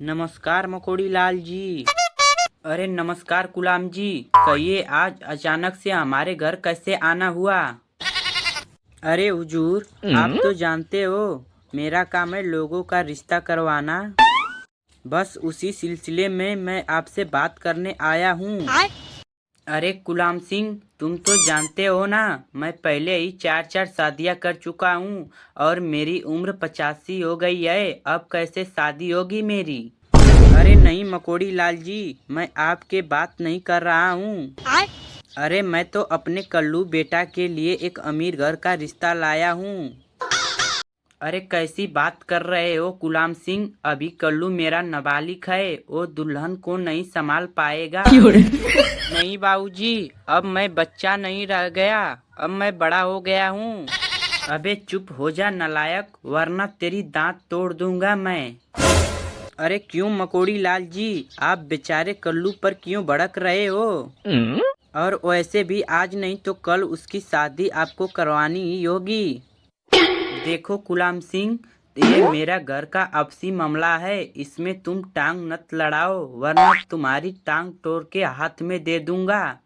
नमस्कार मकोड़ी लाल जी। अरे नमस्कार गुलाम जी। कहिए आज अचानक से हमारे घर कैसे आना हुआ? अरे हुजूर, आप तो जानते हो मेरा काम है लोगों का रिश्ता करवाना। बस उसी सिलसिले में मैं आपसे बात करने आया हूँ। अरे गुलाम सिंह, तुम तो जानते हो ना, मैं पहले ही चार चार शादियाँ कर चुका हूँ और मेरी उम्र 85 हो गई है। अब कैसे शादी होगी मेरी? अरे नहीं मकोड़ी लाल जी, मैं आपके बात नहीं कर रहा हूँ। अरे मैं तो अपने कल्लू बेटा के लिए एक अमीर घर का रिश्ता लाया हूँ। अरे कैसी बात कर रहे हो गुलाम सिंह? अभी कल्लू मेरा नाबालिग है, वो दुल्हन को नहीं संभाल पाएगा। नहीं बाबूजी, अब मैं बच्चा नहीं रह गया, अब मैं बड़ा हो गया हूँ। अबे चुप हो जा नालायक, वरना तेरी दांत तोड़ दूंगा मैं। अरे क्यों मकोड़ी लाल जी, आप बेचारे कल्लू पर क्यों भड़क रहे हो? और वैसे भी आज नहीं तो कल उसकी शादी आपको करवानी ही होगी। देखो गुलाम सिंह, ये मेरा घर का आपसी मामला है, इसमें तुम टांग मत लड़ाओ, वरना तुम्हारी टांग तोड़ के हाथ में दे दूंगा।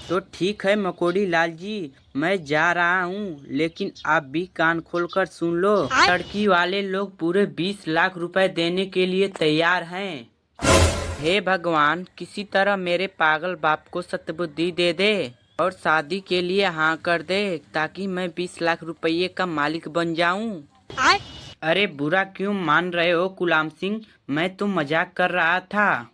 तो ठीक है मकोड़ी लाल जी, मैं जा रहा हूँ, लेकिन आप भी कान खोलकर सुन लो। लड़की वाले लोग पूरे 20 लाख रुपए देने के लिए तैयार हैं। हे भगवान, किसी तरह मेरे पागल बाप को सद्बुद्धि दे दे और शादी के लिए हाँ कर दे, ताकि मैं 20 लाख रुपये का मालिक बन जाऊं। अरे बुरा क्यों मान रहे हो गुलाम सिंह, मैं तो मजाक कर रहा था।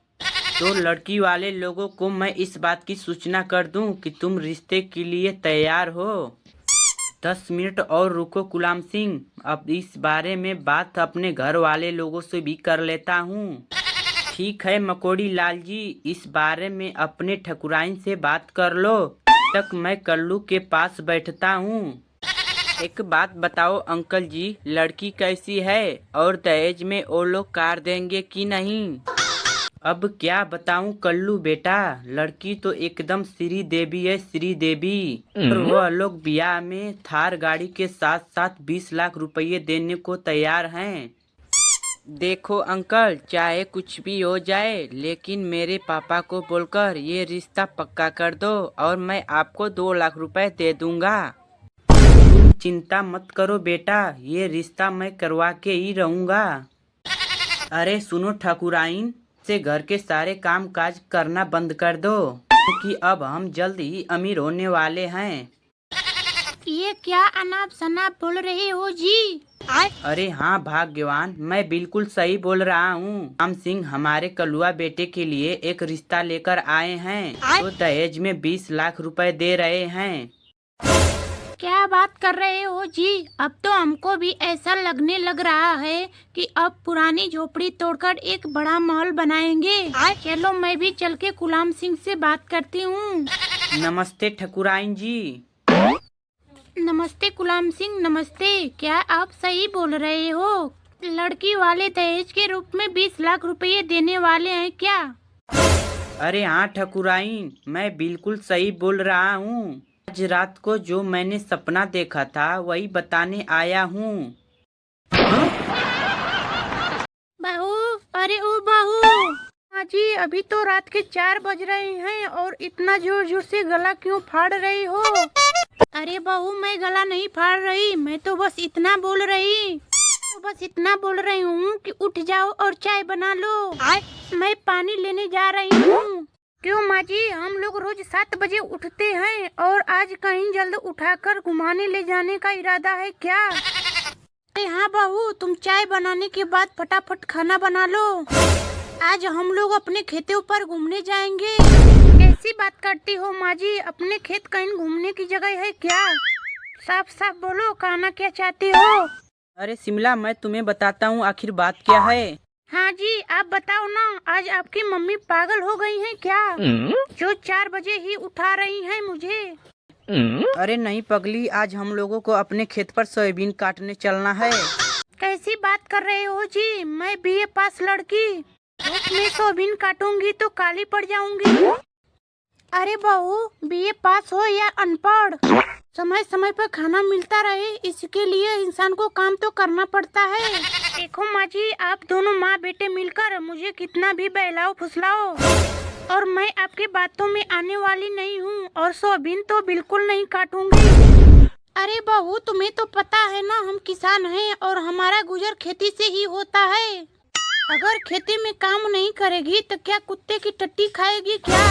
तो लड़की वाले लोगों को मैं इस बात की सूचना कर दूं कि तुम रिश्ते के लिए तैयार हो। 10 मिनट और रुको गुलाम सिंह, अब इस बारे में बात अपने घर वाले लोगों से भी कर लेता हूँ। ठीक है मकोड़ी लाल जी, इस बारे में अपने ठकुराइन से बात कर लो, तक मैं कल्लू के पास बैठता हूँ। एक बात बताओ अंकल जी, लड़की कैसी है और दहेज में वो लोग कार देंगे कि नहीं? अब क्या बताऊं कल्लू बेटा, लड़की तो एकदम श्री देवी है, श्री देवी। और वह लोग ब्याह में थार गाड़ी के साथ साथ 20 लाख रुपए देने को तैयार हैं। देखो अंकल, चाहे कुछ भी हो जाए, लेकिन मेरे पापा को बोलकर ये रिश्ता पक्का कर दो और मैं आपको 2 लाख रुपए दे दूंगा। तुम चिंता मत करो बेटा, ये रिश्ता मैं करवा के ही रहूंगा। अरे सुनो ठाकुराइन, से घर के सारे काम काज करना बंद कर दो, क्योंकि अब हम जल्द ही अमीर होने वाले हैं। ये क्या अनाप शनाप बोल रहे हो जी? अरे हाँ भाग्यवान, मैं बिल्कुल सही बोल रहा हूँ। राम सिंह हमारे कलुआ बेटे के लिए एक रिश्ता लेकर आए हैं, तो दहेज में 20 लाख रुपए दे रहे हैं। क्या बात कर रहे हो जी? अब तो हमको भी ऐसा लगने लग रहा है कि अब पुरानी झोपड़ी तोड़कर एक बड़ा महल बनाएंगे। चलो मैं भी चल के गुलाम सिंह से बात करती हूँ। नमस्ते ठकुराइन जी। नमस्ते गुलाम सिंह, नमस्ते। क्या आप सही बोल रहे हो? लड़की वाले दहेज के रूप में 20 लाख रुपए देने वाले हैं क्या? अरे हाँ ठकुराइन, मैं बिल्कुल सही बोल रहा हूँ। आज रात को जो मैंने सपना देखा था वही बताने आया हूँ। बहू, अरे ओ बहू। हाँ जी, अभी तो रात के 4 बज रहे हैं और इतना जोर जोर से गला क्यों फाड़ रही हो? अरे बहू, मैं गला नहीं फाड़ रही, मैं तो बस इतना बोल रही हूँ कि उठ जाओ और चाय बना लो। मैं पानी लेने जा रही हूँ। क्यों माँ जी, हम लोग रोज 7 बजे उठते हैं और आज कहीं जल्द उठाकर घुमाने ले जाने का इरादा है क्या? अरे हाँ बहू, तुम चाय बनाने के बाद फटाफट खाना बना लो। आज हम लोग अपने खेतों पर घूमने जाएंगे। कैसी बात करती हो माँ जी, अपने खेत कहीं घूमने की जगह है क्या? साफ साफ बोलो, कहना क्या चाहती हो? अरे शिमला, मैं तुम्हें बताता हूँ आखिर बात क्या है। हाँ जी, आप बताओ ना, आज आपकी मम्मी पागल हो गई हैं क्या? जो 4 बजे ही उठा रही हैं मुझे। अरे नहीं पगली, आज हम लोगों को अपने खेत पर सोयाबीन काटने चलना है। कैसी बात कर रहे हो जी, मैं बीए पास लड़की धूप में सोयाबीन काटूंगी तो काली पड़ जाऊंगी। अरे बहू, बीए पास हो या अनपढ़, समय समय पर खाना मिलता रहे, इसके लिए इंसान को काम तो करना पड़ता है। देखो माँ जी, आप दोनों माँ बेटे मिलकर मुझे कितना भी बहलाओ फुसलाओ, और मैं आपकी बातों में आने वाली नहीं हूँ, और सोयाबीन तो बिल्कुल नहीं काटूंगी। अरे बहू, तुम्हें तो पता है ना, हम किसान हैं और हमारा गुजर खेती से ही होता है। अगर खेती में काम नहीं करेगी तो क्या कुत्ते की टट्टी खाएगी क्या?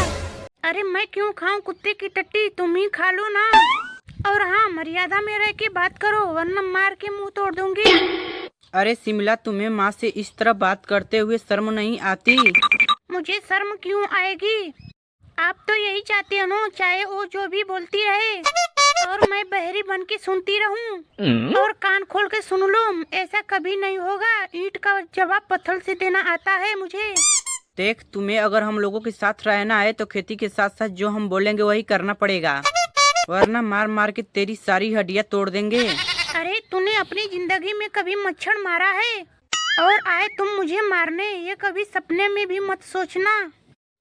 अरे मैं क्यों खाऊं कुत्ते की टट्टी, तुम ही खा लो ना। और हाँ, मर्यादा में रह के बात करो, वरना मार के मुंह तोड़ दूंगी। अरे सिमला, तुम्हें माँ से इस तरह बात करते हुए शर्म नहीं आती? मुझे शर्म क्यों आएगी? आप तो यही चाहते हो ना, चाहे वो जो भी बोलती रहे और मैं बहरी बन के सुनती रहूं और कान खोल के सुन लूं। ऐसा कभी नहीं होगा। ईंट का जवाब पत्थर से देना आता है मुझे। देख, तुम्हें अगर हम लोगों के साथ रहना है तो खेती के साथ साथ जो हम बोलेंगे वही करना पड़ेगा, वरना मार मार के तेरी सारी हड्डियां तोड़ देंगे। अरे तूने अपनी जिंदगी में कभी मच्छर मारा है? और आए तुम मुझे मारने, ये कभी सपने में भी मत सोचना,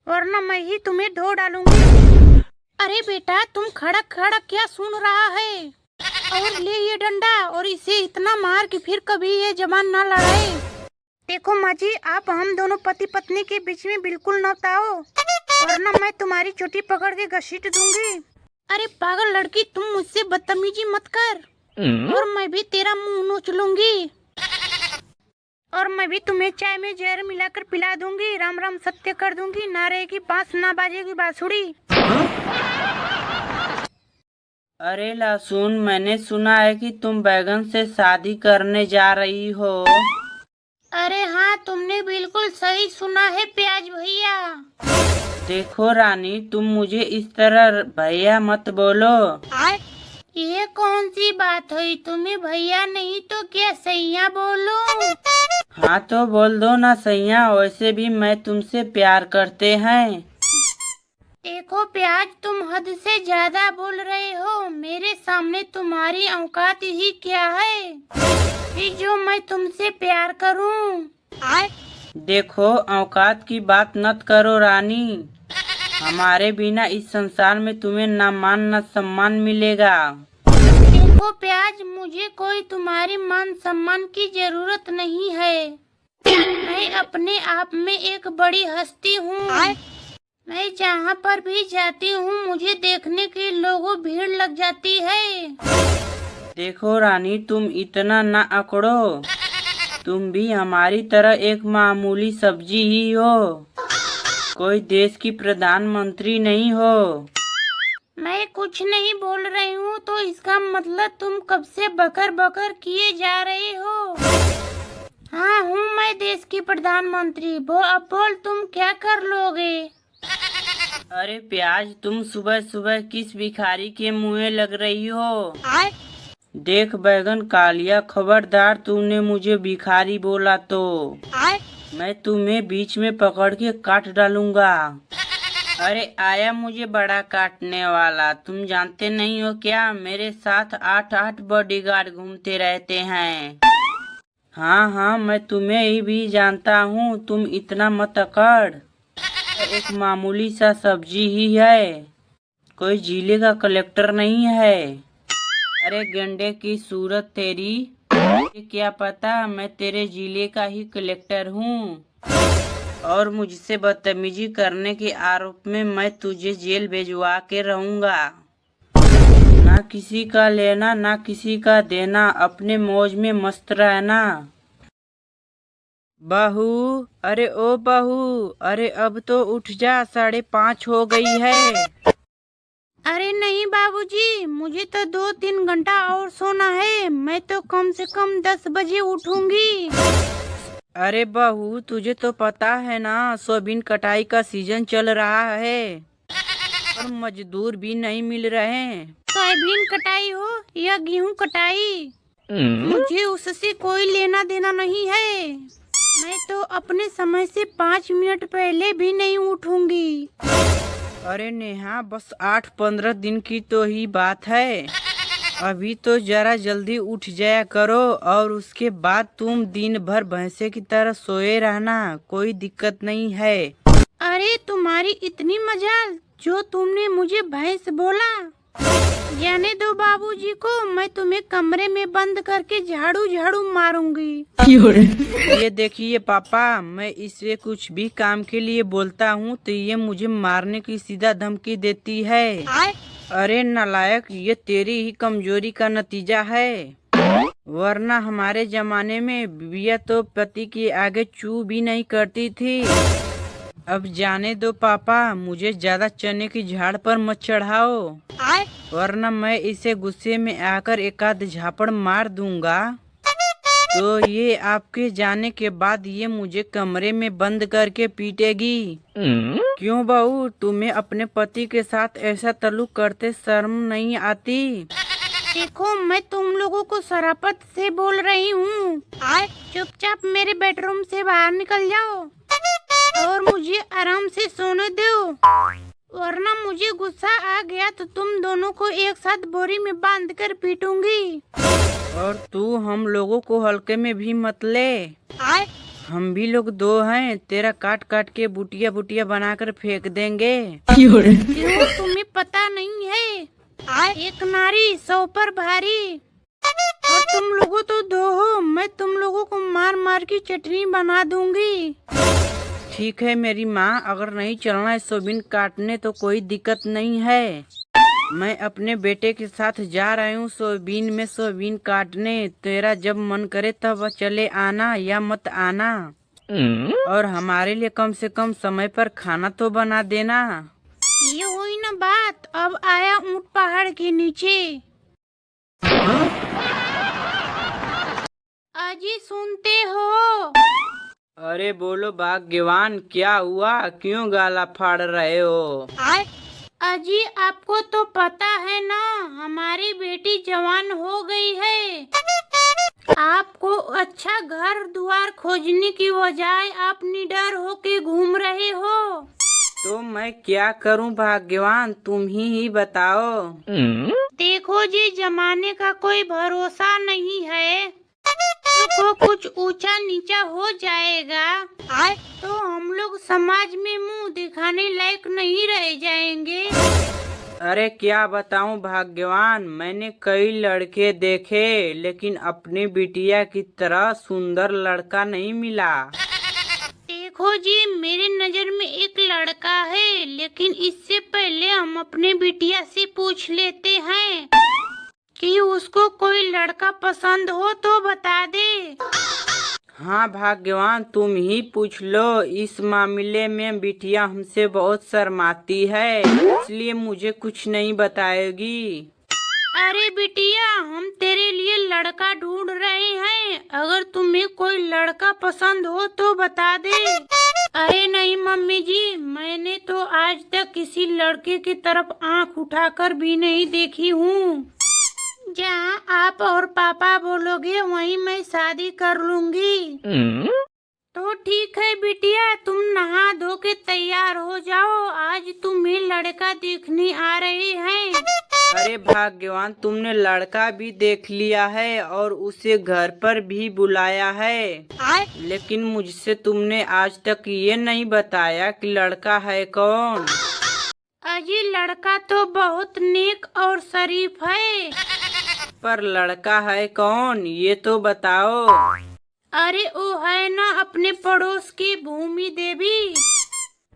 वरना मैं ही तुम्हें धो डालूंगी। अरे बेटा, तुम खड़क खड़क क्या सुन रहा है? और ले ये डंडा और इसे इतना मार कि फिर कभी ये जबान ना लड़ाए। देखो माँ जी, आप हम दोनों पति पत्नी के बीच में बिल्कुल न आओ, वरना मैं तुम्हारी चोटी पकड़ के घसीट दूंगी। अरे पागल लड़की, तुम मुझसे बदतमीजी मत कर, और मैं भी तेरा मुंह नोच लूंगी, और मैं भी तुम्हें चाय में जहर मिलाकर पिला दूंगी। राम राम सत्य कर दूंगी, ना रहेगी बांस ना बाजेगी बांसुरी। अरे लहसुन, मैंने सुना है कि तुम बैगन से शादी करने जा रही हो। अरे हाँ, तुमने बिल्कुल सही सुना है प्याज भैया। देखो रानी, तुम मुझे इस तरह भैया मत बोलो। ये कौन सी बात हुई? तुम्हें भैया नहीं तो क्या सैया बोलो? हाँ तो बोल दो ना सैया, वैसे भी मैं तुमसे प्यार करते हैं। देखो प्याज, तुम हद से ज्यादा बोल रहे हो। मेरे सामने तुम्हारी औकात ही क्या है कि जो मैं तुमसे प्यार करूं? देखो, औकात की बात मत करो रानी। हमारे बिना इस संसार में तुम्हें ना मान ना सम्मान मिलेगा। देखो प्याज, मुझे कोई तुम्हारी मान सम्मान की जरूरत नहीं है। मैं अपने आप में एक बड़ी हस्ती हूँ। मैं जहाँ पर भी जाती हूँ, मुझे देखने के लोगों भीड़ लग जाती है। देखो रानी, तुम इतना ना अकड़ो। तुम भी हमारी तरह एक मामूली सब्जी ही हो, कोई देश की प्रधानमंत्री नहीं हो। मैं कुछ नहीं बोल रही हूँ तो इसका मतलब तुम कब से बकर बकर किए जा रहे हो। हाँ हूँ मैं देश की प्रधानमंत्री। अब बोल, तुम क्या कर लोगे? अरे प्याज, तुम सुबह सुबह किस भिखारी के मुँह लग रही हो? देख बैगन कालिया, खबरदार तूने मुझे भिखारी बोला तो मैं तुम्हें बीच में पकड़ के काट डालूंगा। अरे आया मुझे बड़ा काटने वाला। तुम जानते नहीं हो क्या, मेरे साथ 8-8 बॉडीगार्ड घूमते रहते हैं। हाँ हाँ, मैं तुम्हें ही भी जानता हूँ। तुम इतना मत अकड़, एक मामूली सा सब्जी ही है, कोई जिले का कलेक्टर नहीं है। अरे गंडे की सूरत तेरी, क्या पता मैं तेरे जिले का ही कलेक्टर हूँ, और मुझसे बदतमीजी करने के आरोप में मैं तुझे जेल भेजवा के रहूंगा। ना किसी का लेना ना किसी का देना, अपने मौज में मस्त रहना। बहू, अरे ओ बहू, अरे अब तो उठ जा, 5:30 हो गई है। अरे नहीं बाबूजी, मुझे तो 2-3 घंटा और सोना है। मैं तो कम से कम 10 बजे उठूंगी। अरे बहू, तुझे तो पता है ना, सोयाबीन कटाई का सीजन चल रहा है और मजदूर भी नहीं मिल रहे। सोयाबीन कटाई हो या गेहूं कटाई, मुझे उससे कोई लेना देना नहीं है। मैं तो अपने समय से 5 मिनट पहले भी नहीं उठूंगी। अरे नेहा, बस 8-15 दिन की तो ही बात है। अभी तो जरा जल्दी उठ जाया करो, और उसके बाद तुम दिन भर भैंसे की तरह सोए रहना, कोई दिक्कत नहीं है। अरे तुम्हारी इतनी मजाल जो तुमने मुझे भैंस बोला। जाने दो बाबूजी को, मैं तुम्हें कमरे में बंद करके झाड़ू झाड़ू मारूंगी। ये देखिए पापा, मैं इसे कुछ भी काम के लिए बोलता हूँ तो ये मुझे मारने की सीधा धमकी देती है। अरे नालायक, ये तेरी ही कमजोरी का नतीजा है, वरना हमारे जमाने में बीवियाँ तो पति के आगे चू भी नहीं करती थी। अब जाने दो पापा, मुझे ज्यादा चने की झाड़ पर मत चढ़ाओ, वरना मैं इसे गुस्से में आकर एक आध झापड़ मार दूंगा। तो ये आपके जाने के बाद ये मुझे कमरे में बंद करके पीटेगी। क्यों बहू, तुम्हें अपने पति के साथ ऐसा तल्लुक करते शर्म नहीं आती? देखो, मैं तुम लोगों को शराफत से बोल रही हूँ। चुपचाप मेरे बेडरूम से बाहर निकल जाओ और मुझे आराम से सोने दो, वरना मुझे गुस्सा आ गया तो तुम दोनों को एक साथ बोरी में बांध कर पीटूंगी। और तू हम लोगों को हल्के में भी मत ले, हम भी लोग दो हैं, तेरा काट काट के बुटिया बुटिया बनाकर फेंक देंगे। क्यों, तुम्हें पता नहीं है, एक नारी 100 पर भारी, और तुम लोगों तो दो हो, मैं तुम लोगों को मार मार की चटनी बना दूंगी। ठीक है मेरी माँ, अगर नहीं चलना है सोबिन काटने तो कोई दिक्कत नहीं है, मैं अपने बेटे के साथ जा रही हूँ सोबिन में सोबिन काटने। तेरा जब मन करे तब चले आना या मत आना, और हमारे लिए कम से कम समय पर खाना तो बना देना। ये हुई ना बात, अब आया ऊंट पहाड़ के नीचे। अजी सुनते हो? अरे बोलो भाग्यवान, क्या हुआ, क्यों गाला फाड़ रहे हो? अजी आपको तो पता है ना, हमारी बेटी जवान हो गई है। आपको अच्छा घर द्वार खोजने की बजाय आप निडर होके घूम रहे हो। तो मैं क्या करूं भाग्यवान, तुम ही बताओ। देखो जी, जमाने का कोई भरोसा नहीं है, को कुछ ऊंचा नीचा हो जाएगा तो हम लोग समाज में मुंह दिखाने लायक नहीं रह जाएंगे। अरे क्या बताऊं भाग्यवान, मैंने कई लड़के देखे, लेकिन अपनी बिटिया की तरह सुंदर लड़का नहीं मिला। देखो जी, मेरी नजर में एक लड़का है, लेकिन इससे पहले हम अपने बिटिया से पूछ लेते हैं कि उसको कोई लड़का पसंद हो तो बता दे। हाँ भाग्यवान, तुम ही पूछ लो, इस मामले में बिटिया हमसे बहुत शर्माती है, इसलिए मुझे कुछ नहीं बताएगी। अरे बिटिया, हम तेरे लिए लड़का ढूंढ रहे हैं, अगर तुम्हें कोई लड़का पसंद हो तो बता दे। अरे नहीं मम्मी जी, मैंने तो आज तक किसी लड़के की तरफ आंख उठाकर भी नहीं देखी हूँ। जहाँ आप और पापा बोलोगे वहीं मैं शादी कर लूंगी। तो ठीक है बिटिया, तुम नहा धो के तैयार हो जाओ, आज तुम्हें लड़का देखने आ रहे हैं। अरे भाग्यवान, तुमने लड़का भी देख लिया है और उसे घर पर भी बुलाया है, लेकिन मुझसे तुमने आज तक ये नहीं बताया कि लड़का है कौन। अजी लड़का तो बहुत नेक और शरीफ है। पर लड़का है कौन, ये तो बताओ। अरे वो है ना अपने पड़ोस की भूमि देवी,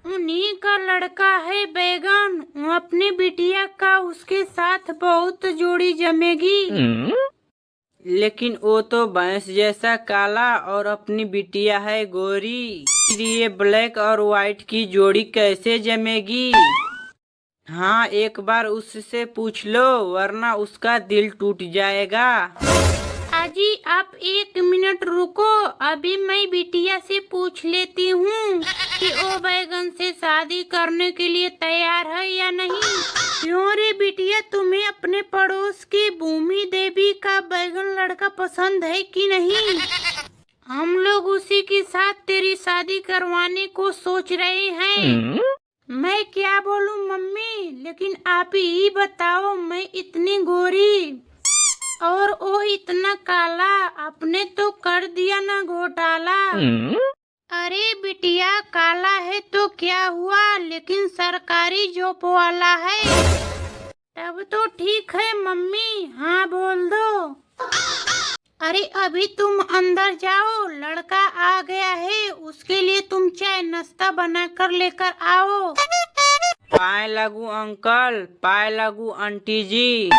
उन्हीं का लड़का है बैगन। वो अपने बिटिया का उसके साथ बहुत जोड़ी जमेगी। लेकिन वो तो भैंस जैसा काला और अपनी बिटिया है गोरी, फिर ये ब्लैक और व्हाइट की जोड़ी कैसे जमेगी? हाँ, एक बार उससे पूछ लो, वरना उसका दिल टूट जाएगा। आजी आप 1 मिनट रुको, अभी मैं बिटिया से पूछ लेती हूँ कि वो बैगन से शादी करने के लिए तैयार है या नहीं। क्यों रे बिटिया, तुम्हें अपने पड़ोस की भूमि देवी का बैगन लड़का पसंद है कि नहीं? हम लोग उसी के साथ तेरी शादी करवाने को सोच रहे हैं। मैं क्या बोलूं मम्मी, लेकिन आप ही बताओ, मैं इतनी गोरी और वो इतना काला, आपने तो कर दिया ना घोटाला। अरे बिटिया, काला है तो क्या हुआ, लेकिन सरकारी जॉब वाला है, अब तो ठीक है मम्मी, हाँ बोल दो। अरे अभी तुम अंदर जाओ, लड़का आ गया है, उसके लिए तुम चाय नाश्ता बना कर लेकर आओ। पाए लगू अंकल, पाए लगू आंटी जी।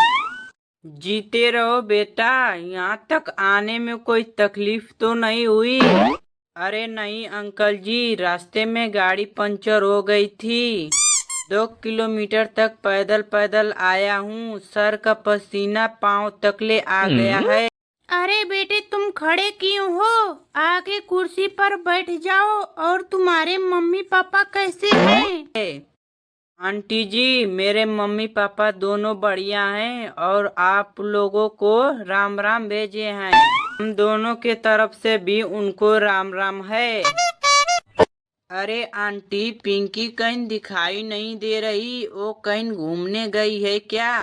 जीते रहो बेटा, यहाँ तक आने में कोई तकलीफ तो नहीं हुई? अरे नहीं अंकल जी, रास्ते में गाड़ी पंचर हो गई थी। 2 किलोमीटर तक पैदल पैदल आया हूँ, सर का पसीना पाँव तकले आ गया है। अरे बेटे तुम खड़े क्यों हो, आके कुर्सी पर बैठ जाओ। और तुम्हारे मम्मी पापा कैसे हैं? आंटी जी, मेरे मम्मी पापा दोनों बढ़िया हैं और आप लोगों को राम राम भेजे हैं। हम दोनों के तरफ से भी उनको राम राम है। अरे आंटी, पिंकी कहीं दिखाई नहीं दे रही, वो कहीं घूमने गई है क्या?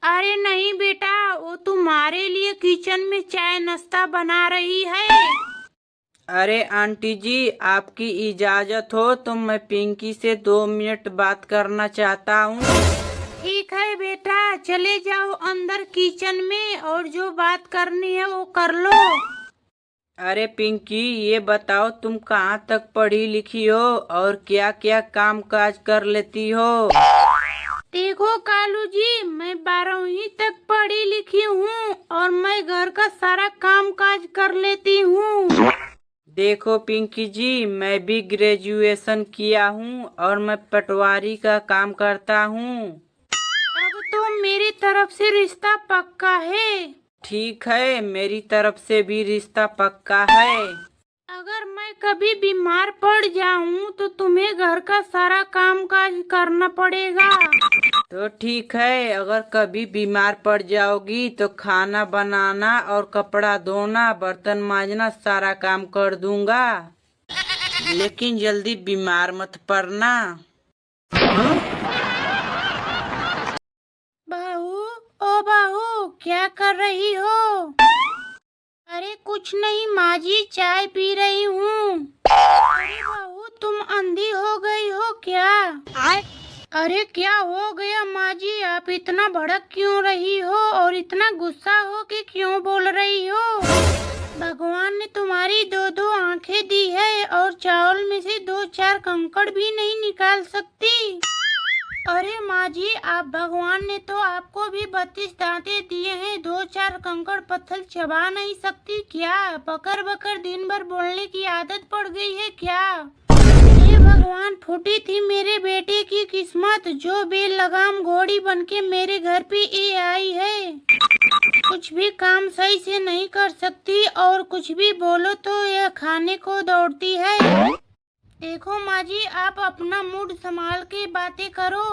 अरे नहीं बेटा, वो तुम्हारे लिए किचन में चाय नाश्ता बना रही है। अरे आंटी जी, आपकी इजाजत हो तो मैं पिंकी से 2 मिनट बात करना चाहता हूँ। ठीक है बेटा, चले जाओ अंदर किचन में और जो बात करनी है वो कर लो। अरे पिंकी, ये बताओ तुम कहाँ तक पढ़ी लिखी हो और क्या क्या काम काज कर लेती हो? देखो कालू जी, मैं 12वीं तक पढ़ी लिखी हूँ और मैं घर का सारा काम काज कर लेती हूँ। देखो पिंकी जी, मैं भी ग्रेजुएशन किया हूँ और मैं पटवारी का काम करता हूँ। अब तो मेरी तरफ से रिश्ता पक्का है। ठीक है, मेरी तरफ से भी रिश्ता पक्का है। अगर मैं कभी बीमार पड़ जाऊँ तो तुम्हें घर का सारा काम काज करना पड़ेगा। तो ठीक है, अगर कभी बीमार पड़ जाओगी तो खाना बनाना और कपड़ा धोना, बर्तन मांजना सारा काम कर दूंगा। लेकिन जल्दी बीमार मत पड़ना। बहू, ओ बहू, क्या कर रही हो? अरे कुछ नहीं माँ जी, चाय पी रही हूँ। अरे बहू, तुम अंधी हो गई हो क्या? अरे क्या हो गया माँ जी, आप इतना भड़क क्यों रही हो और इतना गुस्सा हो के क्यों बोल रही हो? भगवान ने तुम्हारी 2-2 आंखें दी है और चावल में से 2-4 कंकड़ भी नहीं निकाल सकती। अरे माँ जी, आप भगवान ने तो आपको भी 32 दांतें दिए हैं, 2-4 कंकड़ पत्थर चबा नहीं सकती क्या? बकर बकर दिन भर बोलने की आदत पड़ गई है क्या? हे भगवान, फूटी थी मेरे बेटे की किस्मत, जो बेलगाम घोड़ी बनके मेरे घर पे ये आई है। कुछ भी काम सही से नहीं कर सकती और कुछ भी बोलो तो यह खाने को दौड़ती है। देखो माँ जी, आप अपना मूड संभाल के बातें करो,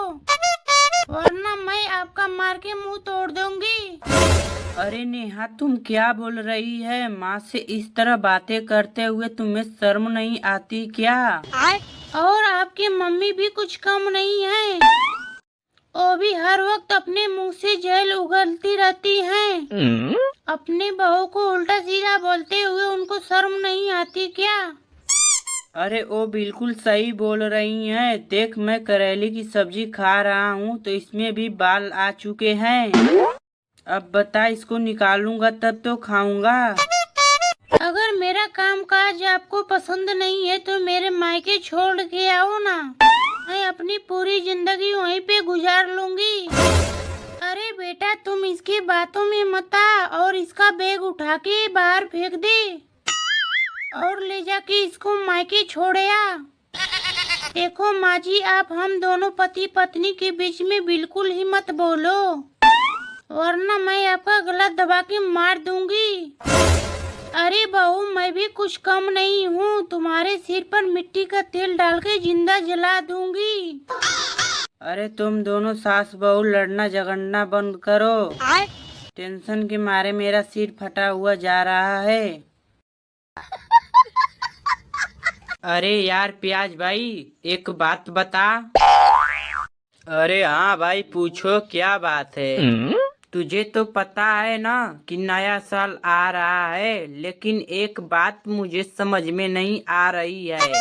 वरना मैं आपका मार के मुंह तोड़ दूंगी। अरे नेहा, तुम क्या बोल रही है? माँ से इस तरह बातें करते हुए तुम्हें शर्म नहीं आती क्या? और आपकी मम्मी भी कुछ कम नहीं है, वो भी हर वक्त अपने मुंह से जहर उगलती रहती हैं। अपनी बहू को उल्टा सीधा बोलते हुए उनको शर्म नहीं आती क्या? अरे वो बिल्कुल सही बोल रही हैं। देख, मैं करेले की सब्जी खा रहा हूँ तो इसमें भी बाल आ चुके हैं। अब बता, इसको निकालूंगा तब तो खाऊंगा। अगर मेरा काम काज आपको पसंद नहीं है तो मेरे मायके छोड़ के आओ ना, मैं अपनी पूरी जिंदगी वहीं पे गुजार लूंगी। अरे बेटा, तुम इसकी बातों में मत आ और इसका बैग उठा के बाहर फेंक दे और ले जाके इसको मायके छोड़ आ। देखो माँ जी, आप हम दोनों पति पत्नी के बीच में बिल्कुल ही मत बोलो, वरना मैं आपका गला दबा के मार दूंगी। अरे बहू, मैं भी कुछ कम नहीं हूँ, तुम्हारे सिर पर मिट्टी का तेल डाल के जिंदा जला दूंगी। अरे तुम दोनों सास बहू लड़ना झगड़ना बंद करो। टेंशन के मारे मेरा सिर फटा हुआ जा रहा है। अरे यार प्याज भाई, एक बात बता। अरे हाँ भाई, पूछो क्या बात है? तुझे तो पता है ना कि नया साल आ रहा है, लेकिन एक बात मुझे समझ में नहीं आ रही है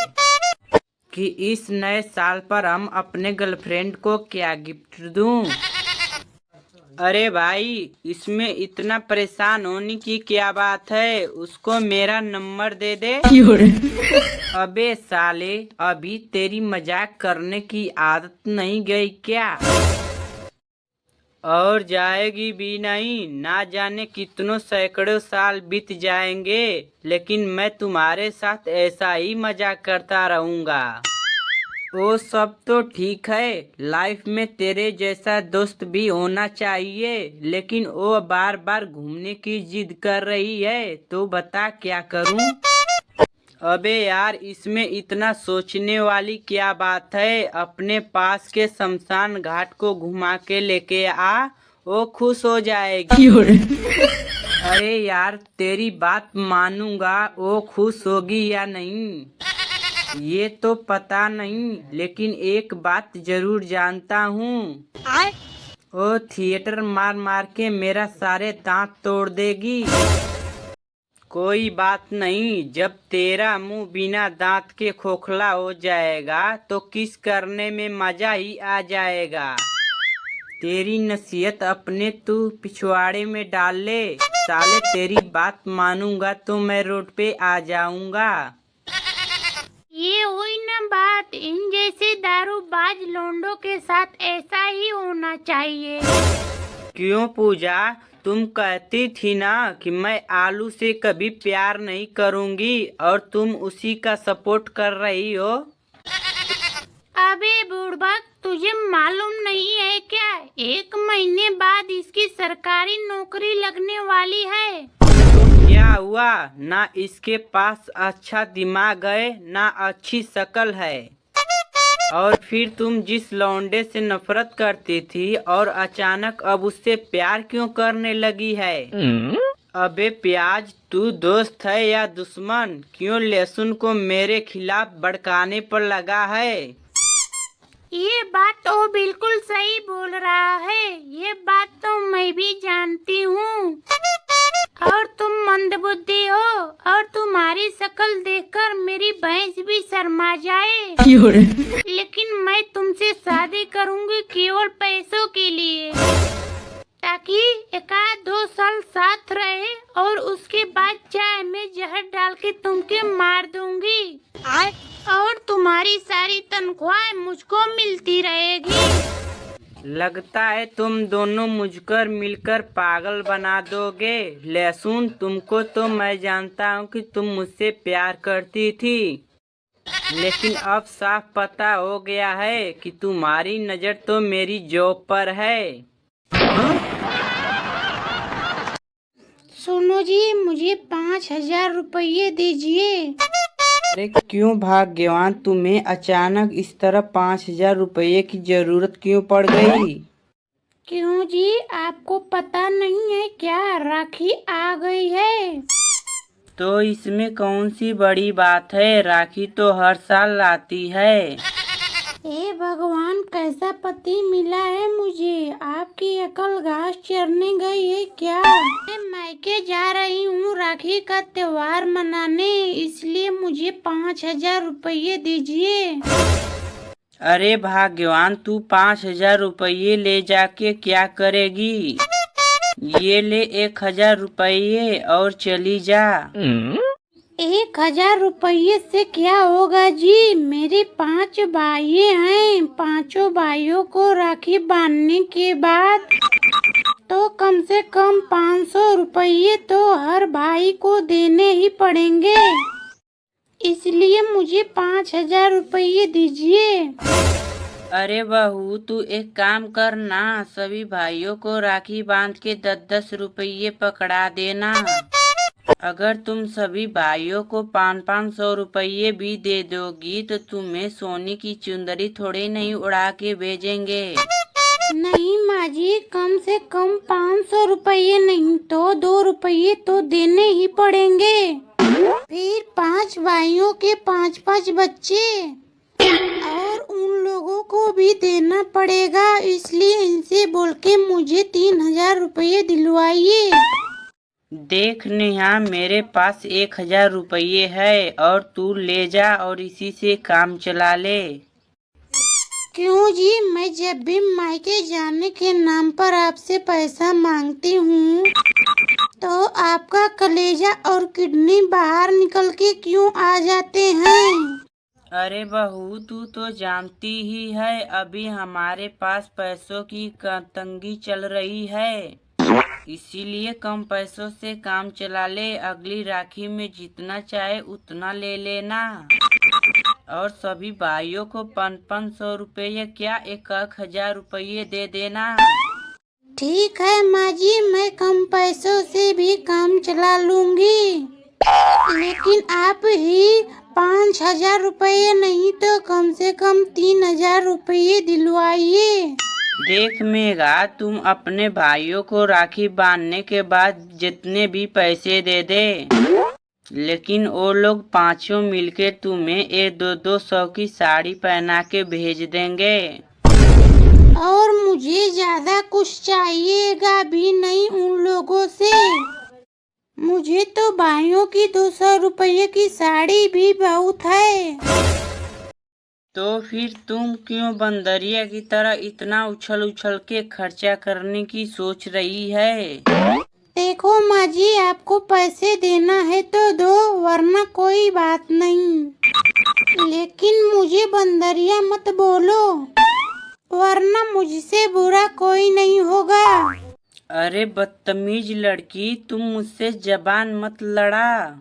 कि इस नए साल पर हम अपने गर्लफ्रेंड को क्या गिफ्ट दूं। अरे भाई, इसमें इतना परेशान होने की क्या बात है, उसको मेरा नंबर दे दे। अबे साले, अभी तेरी मजाक करने की आदत नहीं गई क्या? और जाएगी भी नहीं। ना जाने कितनों सैकड़ों साल बीत जाएंगे, लेकिन मैं तुम्हारे साथ ऐसा ही मजाक करता रहूंगा। वो सब तो ठीक है, लाइफ में तेरे जैसा दोस्त भी होना चाहिए, लेकिन वो बार बार घूमने की जिद कर रही है, तो बता क्या करूं? अबे यार, इसमें इतना सोचने वाली क्या बात है? अपने पास के शमशान घाट को घुमा के लेके आ, वो खुश हो जाएगी। अरे यार, तेरी बात मानूंगा, वो खुश होगी या नहीं ये तो पता नहीं, लेकिन एक बात जरूर जानता हूँ, वो थिएटर मार मार के मेरा सारे दांत तोड़ देगी। कोई बात नहीं, जब तेरा मुंह बिना दांत के खोखला हो जाएगा तो किस करने में मजा ही आ जाएगा। तेरी नसीहत अपने तू पिछवाड़े में डाल ले। साले, तेरी बात मानूंगा तो मैं रोड पे आ जाऊंगा। ये हुई ना बात, इन जैसे दारूबाज लोंडों के साथ ऐसा ही होना चाहिए। क्यों पूजा, तुम कहती थी ना कि मैं आलू से कभी प्यार नहीं करूंगी, और तुम उसी का सपोर्ट कर रही हो। अबे बुड़बक, तुझे मालूम नहीं है क्या? 1 महीने बाद इसकी सरकारी नौकरी लगने वाली है। क्या हुआ? ना इसके पास अच्छा दिमाग है, ना अच्छी शक्ल है। और फिर तुम जिस लौंडे से नफरत करती थी और अचानक अब उससे प्यार क्यों करने लगी है? अबे प्याज, तू दोस्त है या दुश्मन? क्यों लहसुन को मेरे खिलाफ भड़काने पर लगा है? ये बात तो बिल्कुल सही बोल रहा है, ये बात तो मैं भी जानती हूँ। और तुम मंदबुद्धि हो, और तुम्हारी शक्ल देखकर मेरी भैंस भी शर्मा जाए। लेकिन मैं तुमसे शादी करूंगी केवल पैसों के लिए, ताकि 1-2 साल साथ रहे और उसके बाद चाय में जहर डाल के तुमके मार दूंगी, और तुम्हारी सारी तनख्वाह मुझको मिलती रहेगी। लगता है तुम दोनों मुझकर मिलकर पागल बना दोगे। लहसुन, तुमको तो मैं जानता हूँ कि तुम मुझसे प्यार करती थी, लेकिन अब साफ पता हो गया है कि तुम्हारी नजर तो मेरी जॉब पर है। सुनो जी, मुझे 5,000 रुपये दीजिए। अरे क्यों भाग्यवान, तुम्हें अचानक इस तरह 5,000 रुपये की जरूरत क्यों पड़ गई? क्यों जी, आपको पता नहीं है क्या? राखी आ गई है। तो इसमें कौन सी बड़ी बात है, राखी तो हर साल आती है। हे भगवान, कैसा पति मिला है मुझे? आपकी अकल घास चरने गई है क्या? मैं मायके जा रही हूँ राखी का त्योहार मनाने, इसलिए मुझे 5,000 रुपये दीजिए। अरे भाग्यवान, तू 5,000 रुपये ले जाके क्या करेगी? ये ले 1,000 रुपये और चली जा। 1,000 रुपये से क्या होगा जी? मेरे 5 भाई हैं, 5 भाइयों को राखी बांधने के बाद तो कम से कम 500 रुपये तो हर भाई को देने ही पड़ेंगे, इसलिए मुझे 5,000 रुपये दीजिए। अरे बहू, तू एक काम करना, सभी भाइयों को राखी बांध के 10-10 रुपये पकड़ा देना। अगर तुम सभी भाइयों को 500-500 रुपये भी दे दोगी तो तुम्हें सोने की चुंदरी थोड़ी नहीं उड़ा के भेजेंगे। नहीं माँ जी, कम से कम 500 रुपये नहीं तो 2 रुपये तो देने ही पड़ेंगे। फिर 5 भाइयों के 5-5 बच्चे, और उन लोगों को भी देना पड़ेगा, इसलिए इनसे बोल के मुझे 3,000 रुपये दिलवाइए। देख नेहा, मेरे पास 1,000 रुपये है, और तू ले जा और इसी से काम चला ले। क्यों जी, मैं जब भी मायके जाने के नाम पर आपसे पैसा मांगती हूँ तो आपका कलेजा और किडनी बाहर निकल के क्यों आ जाते हैं? अरे बहू, तू तो जानती ही है अभी हमारे पास पैसों की तंगी चल रही है, इसीलिए कम पैसों से काम चला ले। अगली राखी में जितना चाहे उतना ले लेना और सभी भाइयों को 500 रुपये या क्या 1,000 रुपये दे देना। ठीक है माँ जी, मैं कम पैसों से भी काम चला लूंगी, लेकिन आप ही 5,000 रुपये नहीं तो कम से कम 3,000 रुपये दिलवाइए। देख मेघा, तुम अपने भाइयों को राखी बांधने के बाद जितने भी पैसे दे दे, लेकिन वो लोग पांचों मिलके तुम्हें 200 की साड़ी पहना के भेज देंगे। और मुझे ज्यादा कुछ चाहिएगा भी नहीं उन लोगों से। मुझे तो भाइयों की 200 रुपये की साड़ी भी बहुत है। तो फिर तुम क्यों बंदरिया की तरह इतना उछल उछल के खर्चा करने की सोच रही है? देखो माँ जी, आपको पैसे देना है तो दो, वरना कोई बात नहीं, लेकिन मुझे बंदरिया मत बोलो, वरना मुझसे बुरा कोई नहीं होगा। अरे बदतमीज लड़की, तुम मुझसे जबान मत लड़ा,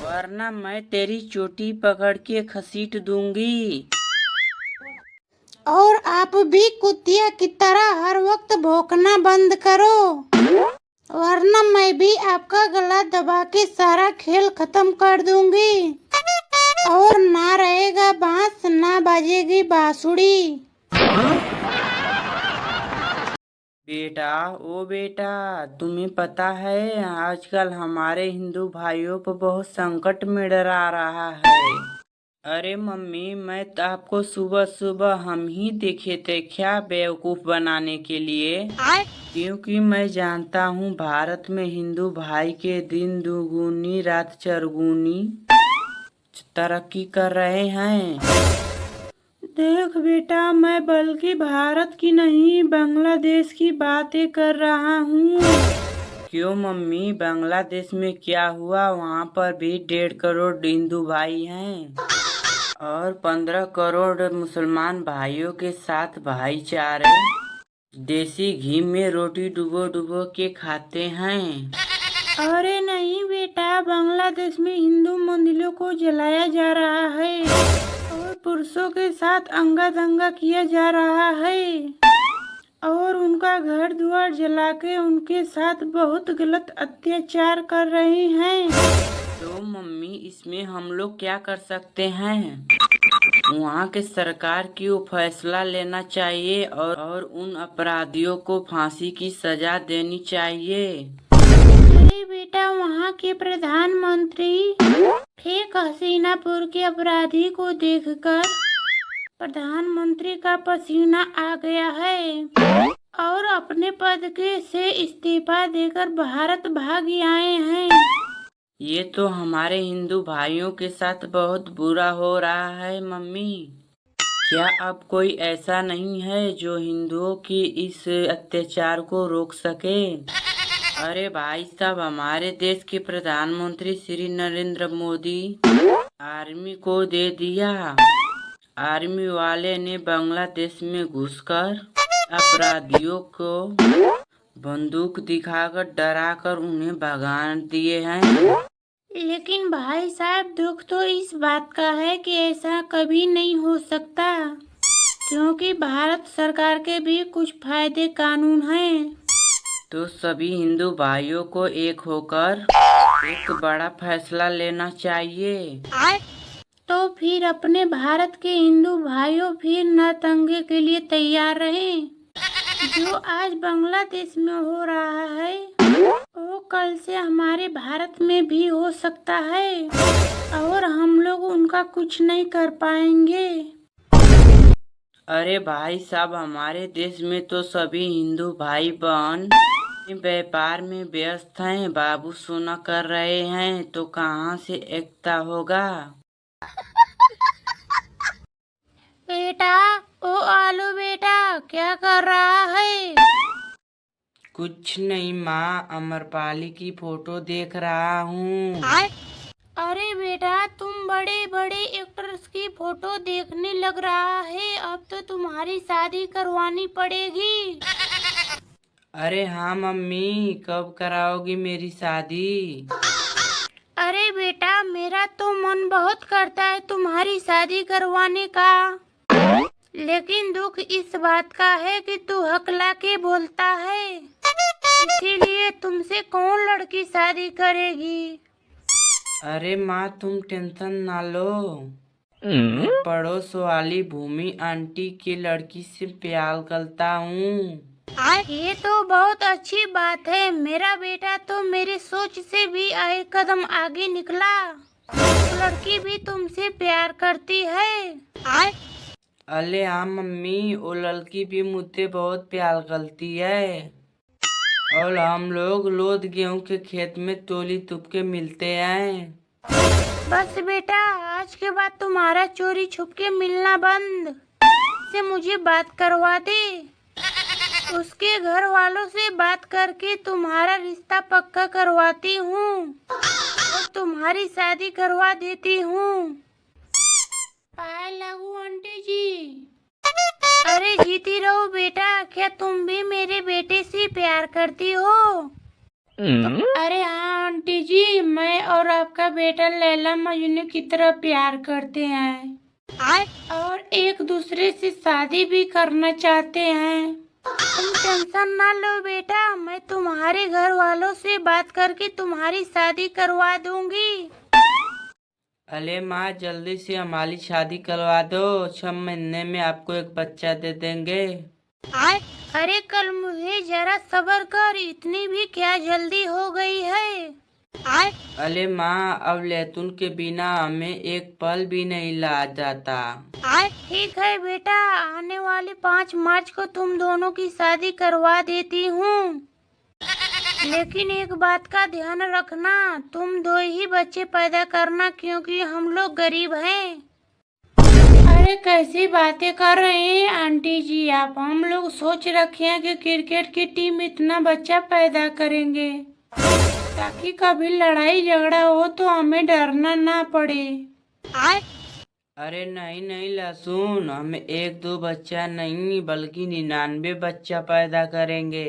वरना मैं तेरी चोटी पकड़ के घसीट दूंगी। और आप भी कुतिया की तरह हर वक्त भौंकना बंद करो, वरना मैं भी आपका गला दबा के सारा खेल खत्म कर दूंगी और ना रहेगा बांस ना बाजेगी बांसुरी। बेटा, ओ बेटा, तुम्हें पता है आजकल हमारे हिंदू भाइयों पर बहुत संकट मंडरा रहा है। अरे मम्मी, मैं तो आपको सुबह सुबह हम ही देखे थे क्या बेवकूफ बनाने के लिए, क्योंकि मैं जानता हूँ भारत में हिंदू भाई के दिन दुगुनी रात चरगुनी तरक्की कर रहे हैं। देख बेटा, मैं बल्कि भारत की नहीं बांग्लादेश की बातें कर रहा हूँ। क्यों मम्मी, बांग्लादेश में क्या हुआ? वहाँ पर भी 1.5 करोड़ हिंदू भाई हैं और 15 करोड़ मुसलमान भाइयों के साथ भाईचारे देसी घी में रोटी डुबो डुबो के खाते हैं। अरे नहीं बेटा, बांग्लादेश में हिंदू मंदिरों को जलाया जा रहा है और पुरुषों के साथ अंगा दंगा किया जा रहा है और उनका घर द्वार जला के उनके साथ बहुत गलत अत्याचार कर रहे हैं। तो मम्मी, इसमें हम लोग क्या कर सकते हैं? वहाँ के सरकार को फैसला लेना चाहिए और उन अपराधियों को फांसी की सजा देनी चाहिए। अरे बेटा, वहाँ के प्रधानमंत्री फेक हसीनापुर के अपराधी को देखकर प्रधानमंत्री का पसीना आ गया है और अपने पद के से इस्तीफा देकर भारत भाग आए हैं। ये तो हमारे हिंदू भाइयों के साथ बहुत बुरा हो रहा है मम्मी। क्या अब कोई ऐसा नहीं है जो हिंदुओं की इस अत्याचार को रोक सके? अरे भाई साहब, हमारे देश के प्रधानमंत्री श्री नरेंद्र मोदी आर्मी को दे दिया। आर्मी वाले ने बांग्लादेश में घुसकर अपराधियों को बंदूक दिखाकर डराकर उन्हें भगा दिए हैं। लेकिन भाई साहब, दुख तो इस बात का है कि ऐसा कभी नहीं हो सकता, क्योंकि भारत सरकार के भी कुछ फायदे कानून हैं। तो सभी हिंदू भाइयों को एक होकर एक बड़ा फैसला लेना चाहिए। तो फिर अपने भारत के हिंदू भाइयों फिर नरदंगे के लिए तैयार रहें। जो आज बांग्लादेश में हो रहा है वो कल से हमारे भारत में भी हो सकता है और हम लोग उनका कुछ नहीं कर पाएंगे। अरे भाई साहब, हमारे देश में तो सभी हिंदू भाई बहन व्यापार में व्यस्त हैं, बाबू सोना कर रहे हैं, तो कहाँ से एकता होगा? बेटा, वो क्या कर रहा है? कुछ नहीं माँ, अमरपाली की फोटो देख रहा हूँ। अरे बेटा, तुम बड़े बड़े एक्टर्स की फोटो देखने लग रहा है। अब तो तुम्हारी शादी करवानी पड़ेगी। अरे हाँ मम्मी, कब कराओगी मेरी शादी? अरे बेटा, मेरा तो मन बहुत करता है तुम्हारी शादी करवाने का, लेकिन दुख इस बात का है कि तू हकला के बोलता है, इसीलिए तुमसे कौन लड़की शादी करेगी। अरे माँ, तुम टेंशन ना लो। मैं पड़ोस वाली भूमि आंटी की लड़की से प्यार करता हूँ। ये तो बहुत अच्छी बात है। मेरा बेटा तो मेरे सोच से भी एक कदम आगे निकला। वो लड़की भी तुमसे प्यार करती है। अरे हाँ मम्मी, वो लड़की भी मुझसे बहुत प्यार करती है और हम लोग रोज गेहूं के खेत में तोली तुप के मिलते हैं। बस बेटा, आज के बाद तुम्हारा चोरी छुप के मिलना बंद। से मुझे बात करवा दे। उसके घर वालों से बात करके तुम्हारा रिश्ता पक्का करवाती हूँ और तुम्हारी शादी करवा देती हूँ। पाए लगू आंटी जी। अरे जीती रहो बेटा, क्या तुम भी मेरे बेटे से प्यार करती हो? अरे हाँ आंटी जी, मैं और आपका बेटा लैला मजनू की तरह प्यार करते हैं और एक दूसरे से शादी भी करना चाहते हैं। तुम टेंशन ना लो बेटा, मैं तुम्हारे घर वालों से बात करके तुम्हारी शादी करवा दूंगी। अरे माँ, जल्दी से हमारी शादी करवा दो। 6 महीने में आपको एक बच्चा दे देंगे। अरे कल मुझे जरा सब्र कर, इतनी भी क्या जल्दी हो गई है? अरे माँ, अब लैतून के बिना हमें एक पल भी नहीं ला जाता। ठीक है बेटा, आने वाले 5 मार्च को तुम दोनों की शादी करवा देती हूँ, लेकिन एक बात का ध्यान रखना, तुम 2 ही बच्चे पैदा करना, क्योंकि हम लोग गरीब हैं। अरे कैसी बातें कर रहे हैं आंटी जी आप? हम लोग सोच रखे हैं कि क्रिकेट की टीम इतना बच्चा पैदा करेंगे ताकि कभी लड़ाई झगड़ा हो तो हमें डरना ना पड़े। अरे नहीं नहीं लहसुन, हम 1-2 बच्चा नहीं बल्कि 99 बच्चा पैदा करेंगे।